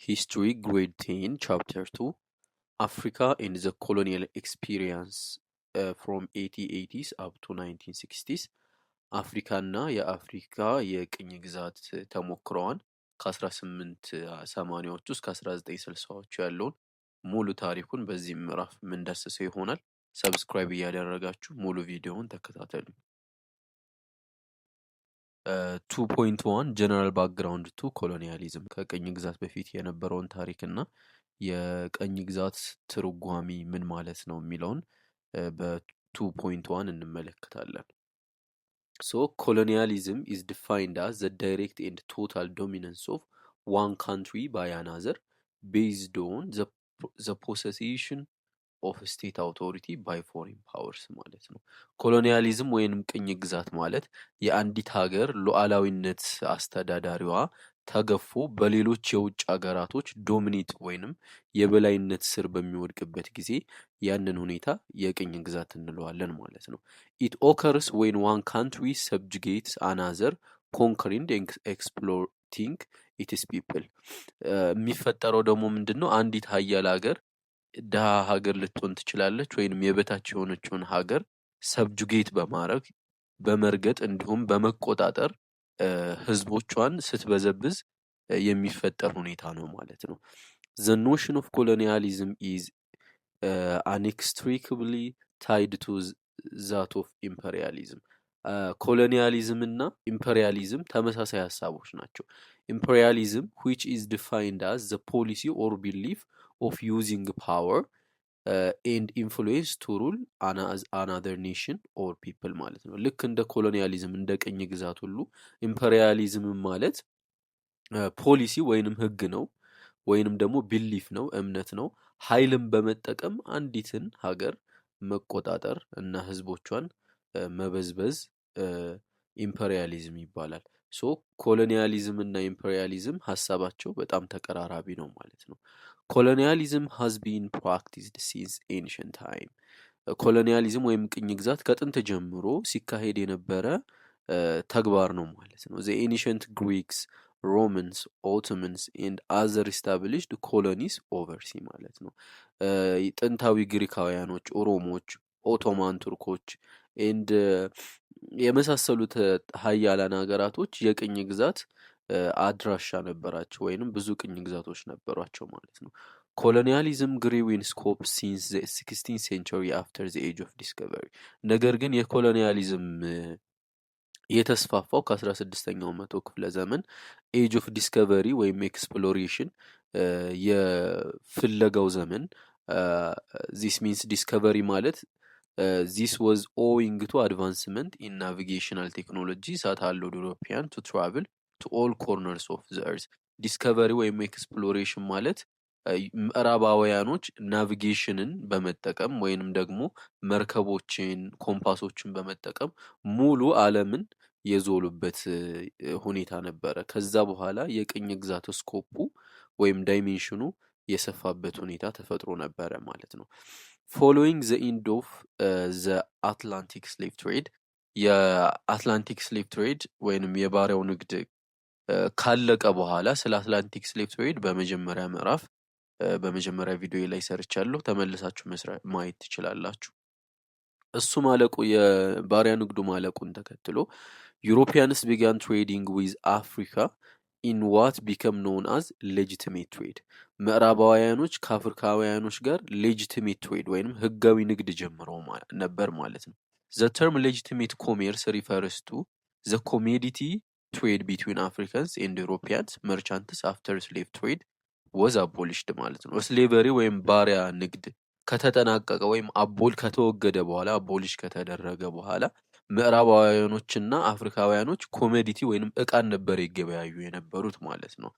History Grade 10 Chapter 2 Africa and the Colonial Experience from 1880s up to 1960s አፍሪካና የአፍሪካ የቅኝ ግዛት ተሞክሮዋን ከ1880ዎቹ እስከ 1960ዎቹ ያለውን ሙሉ ታሪኩን በዚህ ምዕራፍ ምንዳስሰው ይሆናል። ሰብስክራይብ እያደረጋችሁ ሙሉ ቪዲዮውን ተከታተሉ። 2.1 ጀነራል ባክግራውንድ ቱ ኮሎኒያሊዝም ከቅኝ ግዛት በፊት የነበረውን ታሪክና የቅኝ ግዛት ትርጓሜ ምን ማለት ነው የሚለውን በ2.1 እንመለከታለን። So colonialism is defined as the direct and total dominance of one country by another based on the possession ኦፍ ስቴት አውቶሪቲ ባይ ፎሬን ፓወርስ ማለት ነው። ኮሎኒያሊዝም ወይንም ቅኝ ግዛት ማለት የአንዲት ሀገር ሉዓላዊነት አስተዳዳሪዋ ተገፎ በሌሎች የውጭ ሀገራቶች ዶሚኔት ወይንም የበላይነት ስር በሚወድቅበት ጊዜ ያንን ሁኔታ የቅኝ ግዛት እንለዋለን ማለት ነው። ኢት ኦከርስ ዌን ዋን ካንትሪ ሰብጅጌትስ አናዘር ኮንከሪንግ ኤክስፕሎቲንግ ኢትስ ፒፕል። የሚፈጠረው ደግሞ ምንድን ነው? አንዲት ሀያል ሀገር ድሃ ሀገር ልትሆን ትችላለች ወይንም የበታች የሆነችውን ሀገር ሰብጁጌት በማድረግ በመርገጥ እንዲሁም በመቆጣጠር ህዝቦቿን ስትበዘብዝ የሚፈጠር ሁኔታ ነው ማለት ነው። The notion of colonialism is inextricably tied to that of imperialism. ኮሎኒያሊዝም እና ኢምፔሪያሊዝም ተመሳሳይ ሀሳቦች ናቸው። ኢምፔሪያሊዝም which is defined as the policy or belief of using power and influence to rule another nation or people ማለት ነው። ልክ እንደ ኮሎኒያሊዝም እንደ ቅኝ ግዛት ሁሉ ኢምፔሪያሊዝም ማለት ፖሊሲ ወይንም ህግ ነው ወይንም ደግሞ ቢሊፍ ነው እምነት ነው። ኃይልን በመጠቀም አንዲትን ሀገር መቆጣጠር እና ህዝቦቿን መበዝበዝ ኢምፔሪያሊዝም ይባላል። ሶ ኮሎኒያሊዝም እና ኢምፔሪያሊዝም ሀሳባቸው በጣም ተቀራራቢ ነው ማለት ነው። ኮሎኒያሊዝም has been practiced since ancient time. ኮሎኒያሊዝም ወይም ቅኝ ግዛት ከጥንት ጀምሮ ሲካሄድ የነበረ ተግባር ነው ማለት ነው። the ancient Greeks, Romans, Ottomans and other established colonies overseas ማለት ነው። ጥንታዊ ግሪካውያኖች፣ ኦሮሞች፣ ኦቶማን ቱርኮች and የመሳሰሉት ሀያላን ሀገራቶች የቅኝ ግዛት አድራሻ ነበራቸው ወይንም ብዙ ቅኝ ግዛቶች ነበሯቸው ማለት ነው። ኮሎኒያሊዝም grew in scope since the 16th century after the age of discovery. ነገር ግን የኮሎኒያሊዝም የተስፋፋው ከ16ኛው መቶ ክፍለ ዘመን ኤጅ ኦፍ ዲስከቨሪ ወይም ኤክስፕሎሬሽን የፍለጋው ዘመን this means discovery ማለት this was owing to advancement in navigational technology that allowed Europeans to travel to all corners of the earth. ዲስከቨሪ ወይም ኤክስፕሎሬሽን ማለት ምዕራባውያኖች ናቪጌሽንን በመጠቀም ወይንም ደግሞ መርከቦችን፣ ኮምፓሶችን በመጠቀም ሙሉ ዓለምን የዞሉበት ሁኔታ ነበረ። ከዛ በኋላ የቅኝ ግዛት ስኮፑ ወይም ዳይሜንሽኑ የሰፋበት ሁኔታ ተፈጥሮ ነበረ ማለት ነው። ፎሎዊንግ ዘ ኢንድ ኦፍ ዘ አትላንቲክ ስሌቭ ትሬድ የአትላንቲክ ስሌቭ ትሬድ ወይንም የባሪያው ንግድ ካለቀ በኋላ ስለ አትላንቲክ ስሌቭ ትሬድ በመጀመሪያ ምዕራፍ በመጀመሪያ ቪዲዮ ላይ ሰርቻለሁ፣ ተመልሳችሁ ማየት ትችላላችሁ። እሱ ማለቁ የባሪያ ንግዱ ማለቁን ተከትሎ ዩሮፒያንስ ቢጋን ትሬዲንግ ዊዝ አፍሪካ ኢን ዋት ቢከም ኖን አዝ ሌጂቲሜት ትሬድ። ምዕራባውያኖች ከአፍሪካውያኖች ጋር ሌጂቲሜት ትሬድ ወይንም ህጋዊ ንግድ ጀምረው ነበር ማለት ነው። ዘ ተርም ሌጂቲሜት ኮሜርስ ሪፈርስ ቱ ዘ ኮሜዲቲ ትሬድ ቢትዊን አፍሪካንስ ኤንድ ዩሮፒያንስ መርቻንትስ አፍተር ስሌቭ ትሬድ ወዝ አቦሊሽድ ማለት ነው። ስሌቨሪ ወይም ባሪያ ንግድ ከተጠናቀቀ ወይም ከተወገደ በኋላ አቦሊሽ ከተደረገ በኋላ ምዕራባውያኖችና አፍሪካውያኖች ኮሞዲቲ ወይንም እቃን ነበር ይገበያዩ የነበሩት ማለት ነው።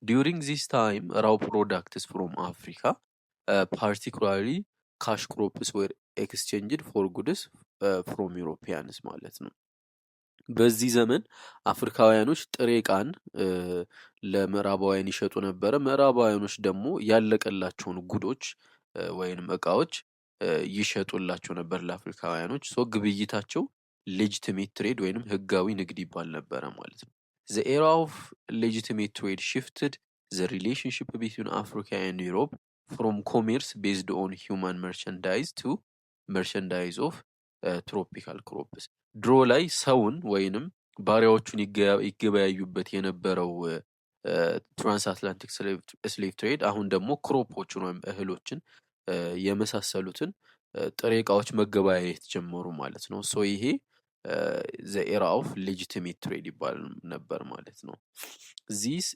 ዲዩሪንግ ዚስ ታይም ራው ፕሮዳክትስ ፍሮም አፍሪካ ፓርቲኩላርሊ ካሽ ክሮፕስ ዌር ኤክስቼንጅድ ፎር ጉድስ ፍሮም ዩሮፒያንስ ማለት ነው። በዚህ ዘመን አፍሪካውያኖች ጥሬ ዕቃን ለምዕራባውያን ይሸጡ ነበረ። ምዕራባውያኖች ደግሞ ያለቀላቸውን ጉዶች ወይንም እቃዎች ይሸጡላቸው ነበር ለአፍሪካውያኖች። ሶ ግብይታቸው ሌጂቲሜት ትሬድ ወይንም ህጋዊ ንግድ ይባል ነበረ ማለት ነው። The era of legitimate trade shifted the relationship between Africa and Europe from commerce based on human merchandise to merchandise of tropical crops. ድሮ ላይ ሰውን ወይንም ባሪያዎቹን ይገበያዩበት የነበረው ትራንስአትላንቲክ ስሌቭ ትሬድ አሁን ደግሞ ክሮፖችን ወይም እህሎችን የመሳሰሉትን ጥሬ እቃዎች መገበያየት ጀመሩ ማለት ነው። ሶ ይሄ ዘ ኤራ ኦፍ ሌጂቲሜት ትሬድ ይባል ነበር ማለት ነው። ዚስ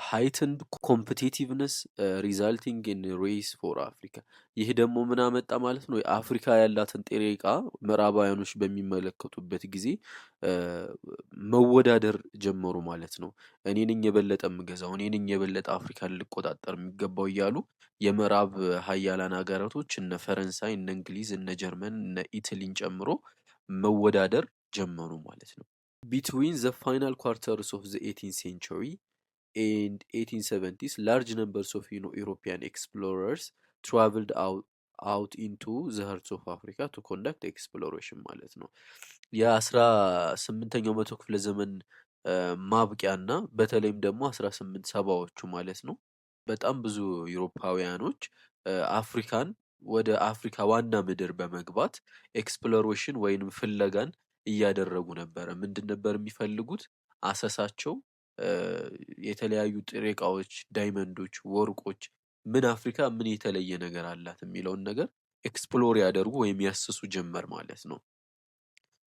heightened competitiveness resulting in race for Africa ይህ ደግሞ ምን አመጣ ማለት ነው? አፍሪካ ያላትን ጥሬ እቃ ምዕራባውያኖች በሚመለከቱበት ጊዜ መወዳደር ጀመሩ ማለት ነው። እኔ ነኝ የበለጠ የምገዛው፣ እኔ ነኝ የበለጠ አፍሪካን ልቆጣጠር የሚገባው እያሉ የምዕራብ ሀያላን ሀገራቶች እነ ፈረንሳይ፣ እነ እንግሊዝ፣ እነ ጀርመን፣ እነ ኢትሊን ጨምሮ መወዳደር ጀመሩ ማለት ነው። Between the final quarters of the 18th century and 1870s, large numbers of European explorers traveled out into the hearts of Africa to conduct exploration ማለት ነው። የ18ኛው መቶ ክፍለ ዘመን ማብቂያና በተለይም ደግሞ 1870ዎቹ ማለት ነው በጣም ብዙ ዩሮፓውያኖች አፍሪካን ወደ አፍሪካ ዋና ምድር በመግባት ኤክስፕሎሬሽን ወይንም ፍለጋን እያደረጉ ነበረ። ምንድን ነበር የሚፈልጉት? አሰሳቸው የተለያዩ ጥሬ እቃዎች፣ ዳይመንዶች፣ ወርቆች ምን አፍሪካ ምን የተለየ ነገር አላት የሚለውን ነገር ኤክስፕሎር ያደርጉ ወይም ያስሱ ጀመር ማለት ነው።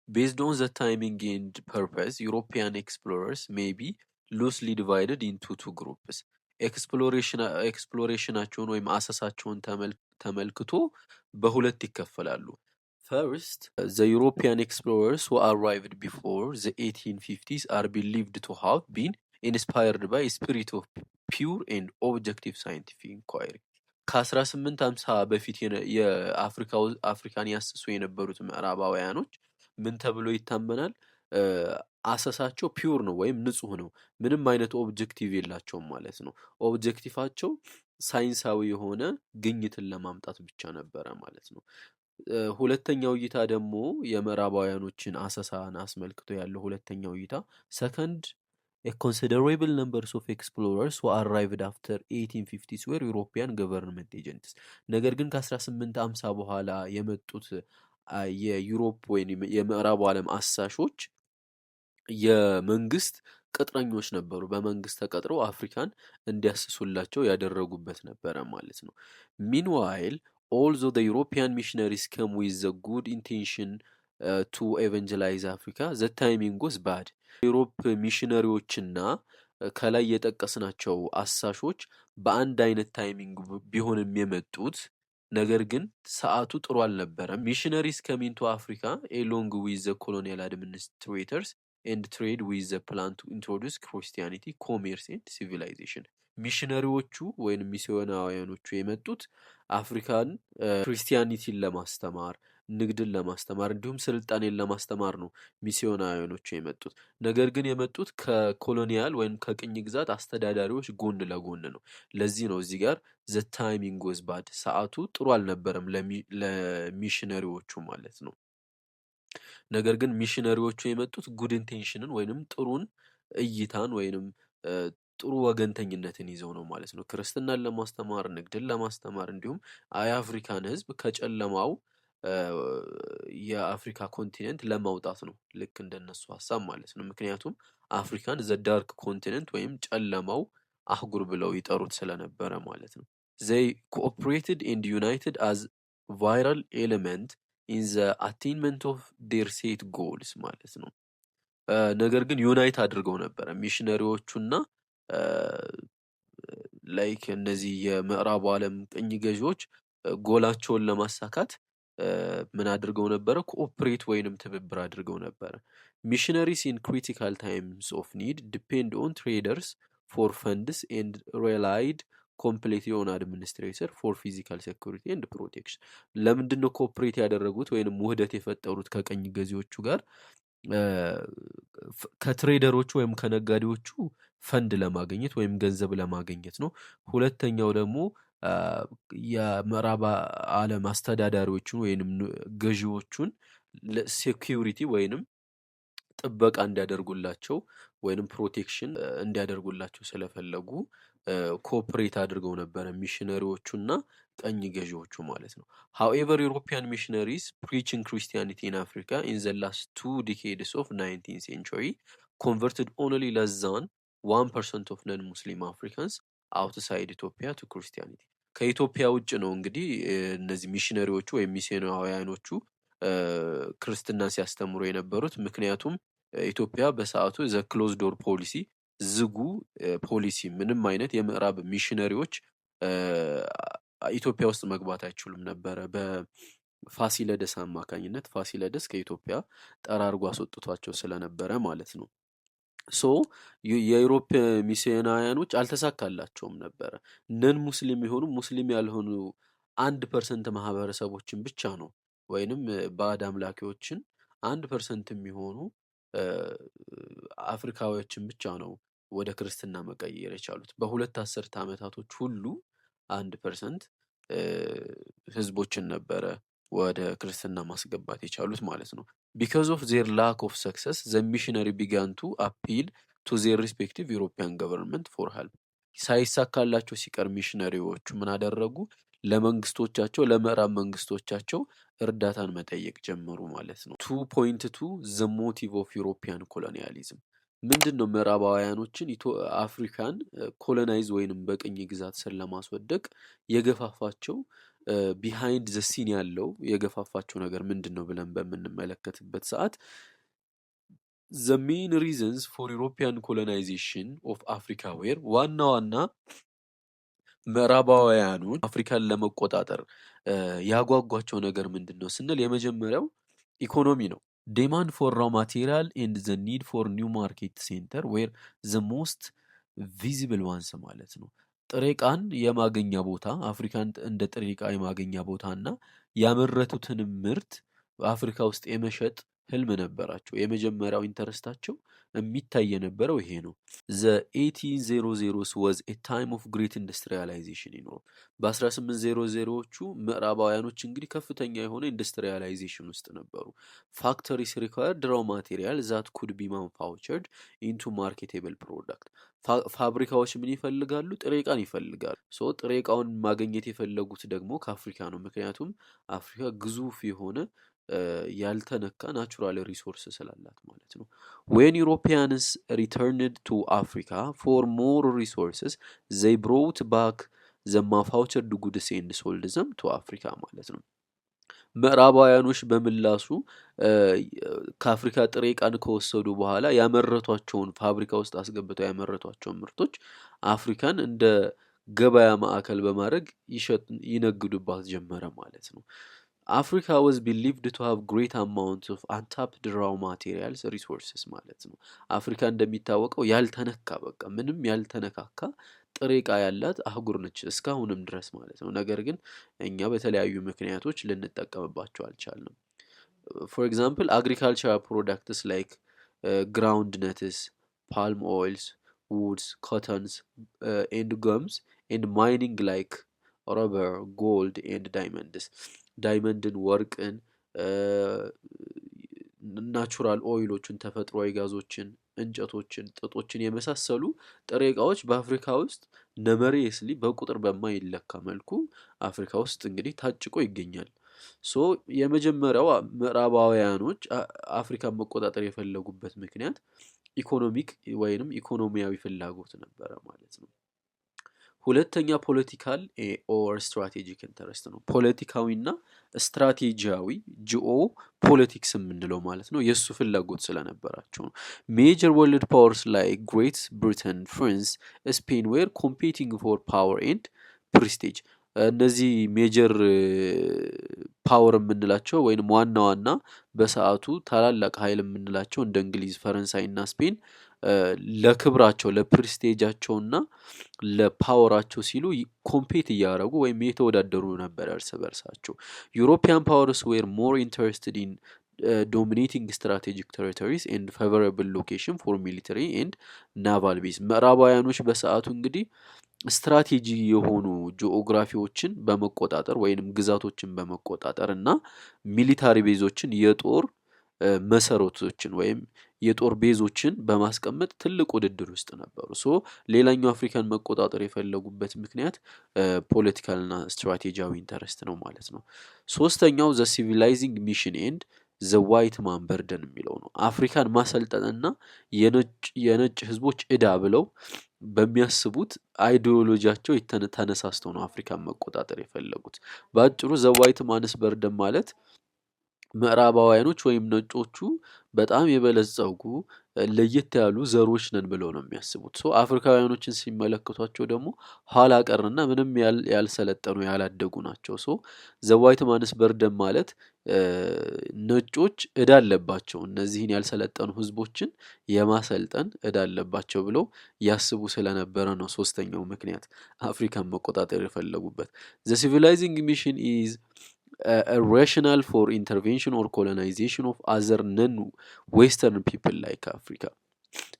Based on the timing and purpose, European explorers may be loosely divided into two groups. ኤክስፕሎሬሽናቸውን ወይም አሰሳቸውን ተመልክቶ በሁለት ይከፈላሉ። First, the European explorers who arrived before the 1850s are believed to have been inspired by a spirit of pure and objective scientific inquiry. ከ1850 በፊት አፍሪካን ያስሱ የነበሩት ምዕራባውያኖች ምን ተብሎ ይታመናል? አሰሳቸው ፒውር ነው ወይም ንጹህ ነው። ምንም አይነት ኦብጀክቲቭ የላቸውም ማለት ነው። ኦብጀክቲቫቸው ሳይንሳዊ የሆነ ግኝትን ለማምጣት ብቻ ነበረ ማለት ነው። ሁለተኛው እይታ ደግሞ የምዕራባውያኖችን አሰሳን አስመልክቶ ያለው ሁለተኛው እይታ ሰከንድ a considerable numbers of explorers who arrived after 1850s were European government agents. ነገር ግን ከ1850 በኋላ የመጡት የዩሮፕ ወይም የምዕራቡ ዓለም አሳሾች የመንግስት ቅጥረኞች ነበሩ። በመንግስት ተቀጥረው አፍሪካን እንዲያስሱላቸው ያደረጉበት ነበረ ማለት ነው። Meanwhile, although the European missionaries came with the good intention to evangelize Africa, the timing was bad. የዩሮፕ ሚሽነሪዎችና ከላይ የጠቀስናቸው አሳሾች በአንድ አይነት ታይሚንግ ቢሆንም የመጡት ነገር ግን ሰዓቱ ጥሩ አልነበረም። ሚሽነሪስ ከሚን ቱ አፍሪካ ኤሎንግ ዊዝ ዘ ኮሎኒያል አድሚኒስትሬተርስ ኤንድ ትሬድ ዊዝ ዘ ፕላን ቱ ኢንትሮዱስ ክርስቲያኒቲ ኮሜርስ ኤንድ ሲቪላይዜሽን። ሚሽነሪዎቹ ወይም ሚስዮናውያኖቹ የመጡት አፍሪካን ክርስቲያኒቲን ለማስተማር፣ ንግድን ለማስተማር እንዲሁም ስልጣኔን ለማስተማር ነው ሚስዮናውያኖቹ የመጡት። ነገር ግን የመጡት ከኮሎኒያል ወይም ከቅኝ ግዛት አስተዳዳሪዎች ጎን ለጎን ነው። ለዚህ ነው እዚህ ጋር ዘ ታይሚንግ ወዝ ባድ፣ ሰዓቱ ጥሩ አልነበረም ለሚሽነሪዎቹ ማለት ነው። ነገር ግን ሚሽነሪዎቹ የመጡት ጉድ ኢንቴንሽንን ወይንም ጥሩን እይታን ወይንም ጥሩ ወገንተኝነትን ይዘው ነው ማለት ነው። ክርስትናን ለማስተማር፣ ንግድን ለማስተማር እንዲሁም የአፍሪካን ሕዝብ ከጨለማው የአፍሪካ ኮንቲኔንት ለማውጣት ነው። ልክ እንደነሱ ሀሳብ ማለት ነው። ምክንያቱም አፍሪካን ዘ ዳርክ ኮንቲኔንት ወይም ጨለማው አህጉር ብለው ይጠሩት ስለነበረ ማለት ነው። they cooperated and united as viral element in the attainment of their set goals ማለት ነው። ነገር ግን ዩናይት አድርገው ነበረ ሚሽነሪዎቹና ላይክ እነዚህ የምዕራቡ ዓለም ቅኝ ገዢዎች ጎላቸውን ለማሳካት ምን አድርገው ነበረ? ኮኦፕሬት ወይንም ትብብር አድርገው ነበረ። ሚሽነሪስ ኢን ክሪቲካል ታይምስ ኦፍ ኒድ ዲፔንድ ኦን ትሬደርስ ፎር ፈንድስ ኤንድ ሪላይድ ኮምፕሌትሊ ኦን አድሚኒስትሬተር ፎር ፊዚካል ሴኩሪቲ ኤንድ ፕሮቴክሽን። ለምንድን ነው ኮኦፕሬት ያደረጉት ወይንም ውህደት የፈጠሩት ከቀኝ ገዢዎቹ ጋር? ከትሬደሮቹ ወይም ከነጋዴዎቹ ፈንድ ለማግኘት ወይም ገንዘብ ለማግኘት ነው። ሁለተኛው ደግሞ የምዕራብ ዓለም አስተዳዳሪዎቹን ወይንም ገዢዎቹን ሴኪዩሪቲ ወይንም ጥበቃ እንዲያደርጉላቸው ወይንም ፕሮቴክሽን እንዲያደርጉላቸው ስለፈለጉ ኮኦፕሬት አድርገው ነበረ ሚሽነሪዎቹና ቀኝ ገዢዎቹ ማለት ነው። however European missionaries preaching Christianity in Africa in the last 2 decades of 19th century converted only less than 1% of non-Muslim Africans outside Ethiopia to Christianity. ከኢትዮጵያ ውጭ ነው እንግዲህ እነዚህ ሚሽነሪዎቹ ወይም ሚስዮናውያኖቹ ክርስትናን ሲያስተምሩ የነበሩት። ምክንያቱም ኢትዮጵያ በሰዓቱ ዘ ክሎዝ ዶር ፖሊሲ ዝጉ ፖሊሲ ምንም አይነት የምዕራብ ሚሽነሪዎች ኢትዮጵያ ውስጥ መግባት አይችሉም ነበረ። በፋሲለደስ አማካኝነት ፋሲለደስ ከኢትዮጵያ ጠራርጎ አስወጥቷቸው ስለነበረ ማለት ነው። ሶ የዩሮፕ ሚስዮናውያኖች አልተሳካላቸውም ነበረ። ነን ሙስሊም የሆኑ ሙስሊም ያልሆኑ 1% ማህበረሰቦችን ብቻ ነው ወይንም ባዕድ አምላኪዎችን 1% የሚሆኑ አፍሪካዊዎችን ብቻ ነው ወደ ክርስትና መቀየር የቻሉት። በሁለት አስርተ ዓመታቶች ሁሉ 1% ህዝቦችን ነበረ ወደ ክርስትና ማስገባት የቻሉት ማለት ነው። because of their lack of success the missionary began to appeal to their respective European government for help. ሳይሳካላቸው ሲቀር ሚሽነሪዎቹ ምን አደረጉ? ለመንግስቶቻቸው ለምዕራብ መንግስቶቻቸው እርዳታን መጠየቅ ጀመሩ ማለት ነው። 2.2 the motive of European colonialism ምንድነው? ምዕራባውያኖችን አፍሪካን ኮሎናይዝ ወይንም በቅኝ ግዛት ስር ለማስወደቅ የገፋፋቸው ቢሃይንድ ዘ ሲን ያለው የገፋፋቸው ነገር ምንድነው ብለን በምንመለከትበት ሰዓት the main reasons for European colonization of Africa were ዋና ምዕራባውያኖች አፍሪካን ለመቆጣጠር ያጓጓቸው ነገር ምንድነው ስንል የመጀመሪያው ኢኮኖሚ ነው። demand for raw material and the need for new market center were the most visible ones ማለት ነው። ጥሬ ዕቃን የማገኛ ቦታ አፍሪካን እንደ ጥሬ ዕቃ የማገኛ ቦታና ያመረቱትን ምርት በአፍሪካ ውስጥ የመሸጥ ህልም ነበራቸው። የመጀመሪያው ኢንተረስታቸው የሚታይ የነበረው ይሄ ነው። the 1800s was a time of great industrialization in Europe በ1800ዎቹ ምዕራባውያኖች እንግዲህ ከፍተኛ የሆነ ኢንዱስትሪያላይዜሽን ውስጥ ነበሩ። factories required raw material that could be manufactured into marketable product ፋብሪካዎች ምን ይፈልጋሉ? ጥሬ ዕቃን ይፈልጋሉ። ሶ ጥሬ ዕቃውን ማግኘት የፈለጉት ደግሞ ከአፍሪካ ነው። ምክንያቱም አፍሪካ ግዙፍ የሆነ ያልተነካ ናቹራል ሪሶርስ ስላላት ማለት ነው። when Europeans returned to Africa for more resources they brought back the manufactured goods and sold them to Africa ማለት ነው። ምዕራባውያኖች በምላሹ ከአፍሪካ ጥሬ ዕቃን ከወሰዱ በኋላ ያመረቷቸውን ፋብሪካ ውስጥ አስገብተው ያመረቷቸውን ምርቶች አፍሪካን እንደ ገበያ ማዕከል በማድረግ ይነግዱባት ጀመረ ማለት ነው። Africa was believed to have great amounts of untapped raw materials resources ማለት ነው። አፍሪካ እንደሚታወቀው ያልተነካ በቃ ምንም ያልተነካካ ጥሬ ዕቃ ያላት አህጉር ነች እስካሁንም ድረስ ማለት ነው። ነገር ግን እኛ በተለያዩ ምክንያቶች ልንጠቀምባቸው አልቻልንም። for example agricultural products like ground nuts, palm oils, woods, cottons and gums and mining like rubber, gold and diamonds ዳይመንድን ወርቅን ናቹራል ኦይሎችን ተፈጥሯዊ ጋዞችን እንጨቶችን ጥጦችን የመሳሰሉ ጥሬ ዕቃዎች በአፍሪካ ውስጥ ነመሬስሊ በቁጥር በማይለካ መልኩ አፍሪካ ውስጥ እንግዲህ ታጭቆ ይገኛል። ሶ የመጀመሪያው ምዕራባውያኖች አፍሪካን መቆጣጠር የፈለጉበት ምክንያት ኢኮኖሚክ ወይንም ኢኮኖሚያዊ ፍላጎት ነበረ ማለት ነው። ሁለተኛ ፖለቲካል ኦር ስትራቴጂክ ኢንተረስት ነው። ፖለቲካዊና ስትራቴጂያዊ ጂኦ ፖለቲክስ የምንለው ማለት ነው የእሱ ፍላጎት ስለነበራቸው ነው። ሜጀር ወርልድ ፓወርስ ላይ ግሬት ብሪተን፣ ፍራንስ፣ ስፔን ዌር ኮምፒቲንግ ፎር ፓወር ኤንድ ፕሪስቴጅ እነዚህ ሜጀር ፓወር የምንላቸው ወይንም ዋና በሰዓቱ ታላላቅ ኃይል የምንላቸው እንደ እንግሊዝ፣ ፈረንሳይ እና ስፔን ለክብራቸው ለፕሪስቴጃቸውና ለፓወራቸው ሲሉ ኮምፔት እያደረጉ ወይም የተወዳደሩ ነበር እርስ በርሳቸው። ዩሮፒያን ፓወርስ ዌር ሞር ኢንተረስትድ ኢን ዶሚኔቲንግ ስትራቴጂክ ቴሪቶሪስ ኤንድ ፌቨራብል ሎኬሽን ፎር ሚሊተሪ ኤንድ ናቫል ቤዝ ምዕራባውያኖች በሰዓቱ እንግዲህ ስትራቴጂ የሆኑ ጂኦግራፊዎችን በመቆጣጠር ወይንም ግዛቶችን በመቆጣጠር እና ሚሊታሪ ቤዞችን የጦር መሰረቶችን ወይም የጦር ቤዞችን በማስቀመጥ ትልቅ ውድድር ውስጥ ነበሩ። ሶ ሌላኛው አፍሪካን መቆጣጠር የፈለጉበት ምክንያት ፖለቲካልና ስትራቴጂያዊ ኢንተረስት ነው ማለት ነው። ሶስተኛው ዘ ሲቪላይዚንግ ሚሽን ኤንድ ዘ ዋይት ማን በርደን የሚለው ነው። አፍሪካን ማሰልጠንና የነጭ ህዝቦች ዕዳ ብለው በሚያስቡት አይዲዮሎጂያቸው ተነሳስተው ነው አፍሪካን መቆጣጠር የፈለጉት። በአጭሩ ዘ ዋይት ማንስ በርደን ማለት ምዕራባውያኖች ወይም ነጮቹ በጣም የበለጸጉ ለየት ያሉ ዘሮች ነን ብለው ነው የሚያስቡት። ሶ አፍሪካውያኖችን ሲመለከቷቸው ደግሞ ኋላ ቀርና ምንም ያልሰለጠኑ ያላደጉ ናቸው። ሶ ዘ ዋይት ማንስ በርደን ማለት ነጮች ዕዳ አለባቸው እነዚህን ያልሰለጠኑ ህዝቦችን የማሰልጠን ዕዳ አለባቸው ብለው ያስቡ ስለነበረ ነው ሶስተኛው ምክንያት አፍሪካን መቆጣጠር የፈለጉበት። ዘ ሲቪላይዚንግ ሚሽን ኢዝ a rationale for intervention or colonization of other non-western people like Africa.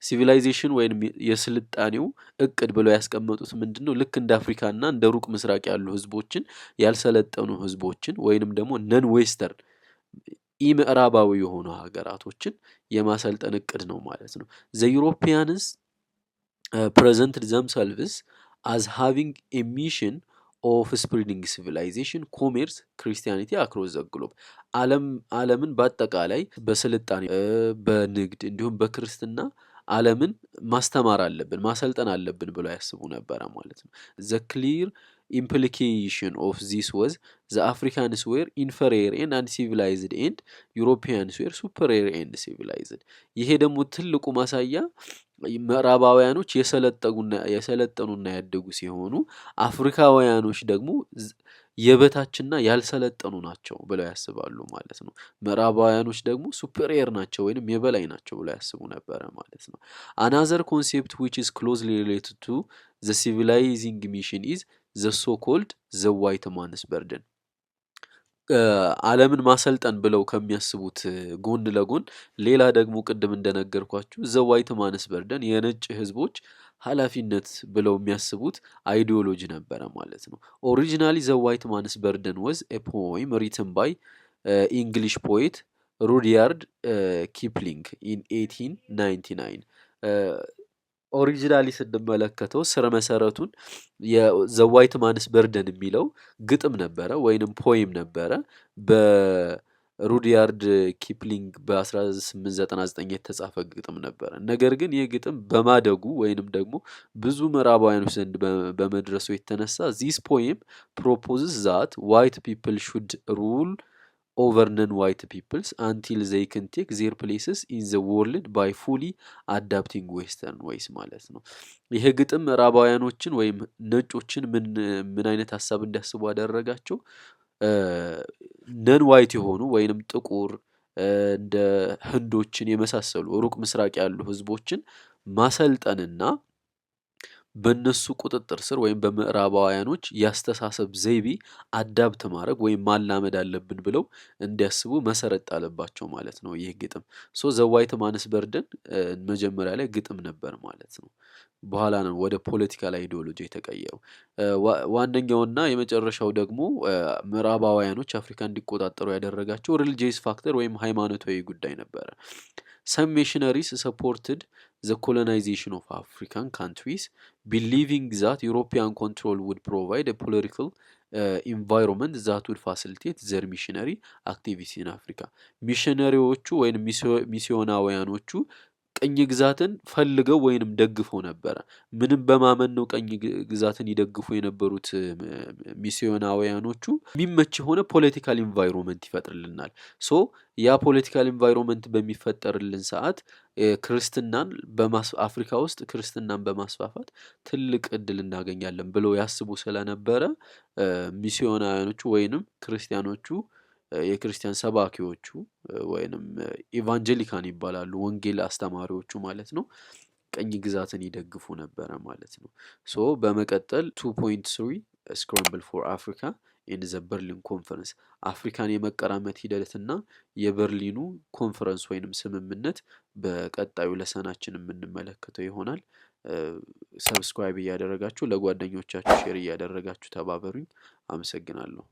ሲቪላይዜሽን ወይም የስልጣኔው እቅድ ብለው ያስቀመጡት ምንድነው? ልክ እንደ አፍሪካና እንደ ሩቅ ምስራቅ ያሉ ህዝቦችን ያልሰለጠኑ ህዝቦችን ወይንም ደግሞ ነን ዌስተርን ኢምዕራባዊ የሆኑ ሀገራቶችን የማሰልጠን እቅድ ነው ማለት ነው። ዘ ዩሮፒያንስ presented themselves as having a mission of spreading civilization, commerce, Christianity across the globe. ዓለምን በአጠቃላይ በስልጣኔ በንግድ እንዲሁም በክርስትና ዓለምን ማስተማር አለብን ማሰልጠን አለብን ብለው ያስቡ ነበረ ማለት ነው። the clear implication of this was the Africans were inferior and uncivilized and Europeans were superior and civilized. ይሄ ደግሞ ትልቁ ማሳያ ምዕራባውያኖች የሰለጠኑና ያደጉ ሲሆኑ አፍሪካውያኖች ደግሞ የበታችና ያልሰለጠኑ ናቸው ብለው ያስባሉ ማለት ነው። ምዕራባውያኖች ደግሞ ሱፐሪየር ናቸው ወይንም የበላይ ናቸው ብለው ያስቡ ነበረ ማለት ነው። another concept which is closely related to the civilizing mission is the so-called the white man's burden. ዓለምን ማሰልጠን ብለው ከሚያስቡት ጎን ለጎን ሌላ ደግሞ ቅድም እንደነገርኳችሁ ዘ ዋይት ማንስ በርደን የነጭ ህዝቦች ኃላፊነት ብለው የሚያስቡት አይዲዮሎጂ ነበረ ማለት ነው። ኦሪጂናሊ ዘ ዋይት ማንስ በርደን was a poem written by English poet ሩዲያርድ ኪፕሊንግ in 1899. ኦሪጂናሊ ስንመለከተው ስረ መሰረቱን የዘ ዋይት ማንስ በርደን የሚለው ግጥም ነበረ ወይንም ፖይም ነበረ በሩዲያርድ ኪፕሊንግ በ1899 የተጻፈ ግጥም ነበረ። ነገር ግን ይህ ግጥም በማደጉ ወይንም ደግሞ ብዙ ምዕራባውያኖች ዘንድ በመድረሱ የተነሳ this poem proposes that white people should rule over non-white peoples until they can take their places in the world by fully adapting western ways ማለት ነው። ይሄ ግጥም ምዕራባውያኖችን ወይም ነጮችን ምን አይነት ሀሳብ እንዲያስቡ አደረጋቸው? ነን ዋይት የሆኑ ወይንም ጥቁር እንደ ህንዶችን የመሳሰሉ ሩቅ ምስራቅ ያሉ ህዝቦችን ማሰልጠንና በእነሱ ቁጥጥር ስር ወይም በምዕራባውያኖች ያስተሳሰብ ዘይቤ አዳብት ማድረግ ወይም ማላመድ አለብን ብለው እንዲያስቡ መሰረት ጣለባቸው ማለት ነው ይህ ግጥም። ሶ ዘ ዋይት ማንስ በርደን መጀመሪያ ላይ ግጥም ነበር ማለት ነው። በኋላ ነው ወደ ፖለቲካል አይዲዮሎጂ የተቀየረው። ዋነኛውና የመጨረሻው ደግሞ ምዕራባውያኖች አፍሪካ እንዲቆጣጠሩ ያደረጋቸው ሪሊጂየስ ፋክተር ወይም ሃይማኖታዊ ጉዳይ ነበረ። some missionaries supported the colonization of African countries, believing that European control would provide a political environment that would facilitate their missionary activity in Africa. ሚሽነሪዎቹ ወይንም ሚስዮናውያኖቹ ቀኝ ግዛትን ፈልገው ወይንም ደግፈው ነበረ። ምንም በማመን ነው ቀኝ ግዛትን ይደግፉ የነበሩት ሚስዮናውያኖቹ የሚመች የሆነ ፖለቲካል ኢንቫይሮንመንት ይፈጥርልናል። ሶ ያ ፖለቲካል ኢንቫይሮንመንት በሚፈጠርልን ሰዓት ክርስትናን አፍሪካ ውስጥ ክርስትናን በማስፋፋት ትልቅ እድል እናገኛለን ብለው ያስቡ ስለነበረ ሚስዮናውያኖቹ ወይንም ክርስቲያኖቹ የክርስቲያን ሰባኪዎቹ ወይንም ኢቫንጀሊካን ይባላሉ ወንጌል አስተማሪዎቹ ማለት ነው ቀኝ ግዛትን ይደግፉ ነበረ ማለት ነው። ሶ በመቀጠል 2.3 scramble for Africa in the Berlin Conference አፍሪካን የመቀራመት ሂደትና የበርሊኑ ኮንፈረንስ ወይንም ስምምነት በቀጣዩ ለሰናችን የምንመለከተው ይሆናል። ሰብስክራይብ እያደረጋችሁ ለጓደኞቻችሁ ሼር እያደረጋችሁ ተባበሩኝ። አመሰግናለሁ።